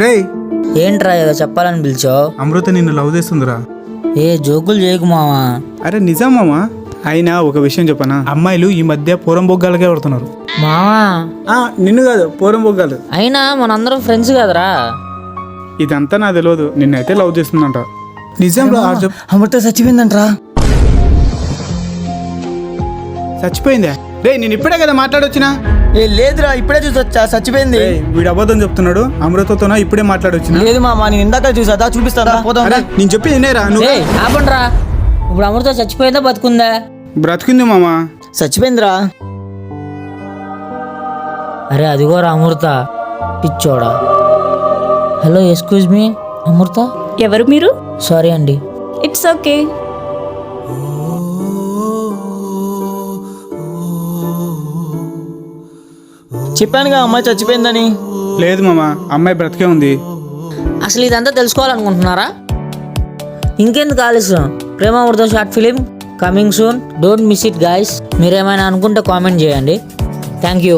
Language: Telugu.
రేయ్, ఏంట్రా ఏదో చెప్పాలని పిలిచావు? అమృత నిన్ను లవ్ చేస్తుందిరా. ఏ జోకులు చేయకు మావా. అరే నిజం మామా. అయినా ఒక విషయం చెప్పనా, అమ్మాయిలు ఈ మధ్య పూరం బొగ్గాలకే పడుతున్నారు. మావా నిన్ను కాదు, పూరం బొగ్గాలు. అయినా మనందరం ఫ్రెండ్స్ కదరా. ఇదంతా నాకు తెలియదు, నిన్నైతే లవ్ చేస్తుందంట. నిజం రా. అమృత చచ్చిపోయిందంట్రా. చచ్చిపోయిందా? రే నేను ఇప్పుడే కదా మాట్లాడొచ్చినా. ఏ లేదురా, ఇప్పుడే చూసొచ్చా చచ్చిపోయింది. వీడు అబద్ధం చెప్తున్నాడు. అమృతతోనా ఇప్పుడే మాట్లాడొచ్చినా. లేదు మామ, నేను ఇందాక చూసా, చూపిస్తారా? పోదాం. అరే నేను చెప్పి వినేరా నువ్వు. ఆపండ్రా. ఇప్పుడు అమృత చచ్చిపోయిందా బతుకుందా? బ్రతికింది మామా. చచ్చిపోయిందిరా. అరే అదిగోరా అమృత, పిచ్చోడా. హలో ఎక్స్క్యూజ్ మీ, అమృత? ఎవరు మీరు? సారీ అండి. It's okay. చెప్పానుగా అమ్మాయి చచ్చిపోయిందని. లేదు మామా, అమ్మాయి బ్రతికే ఉంది. అసలు ఇదంతా తెలుసుకోవాలనుకుంటున్నారా? ఇంకెందుకు ఆలస్యం, ప్రేమామృతం short film coming soon. Don't miss it guys. మీరేమైనా అనుకుంటే కామెంట్ చేయండి. Thank you.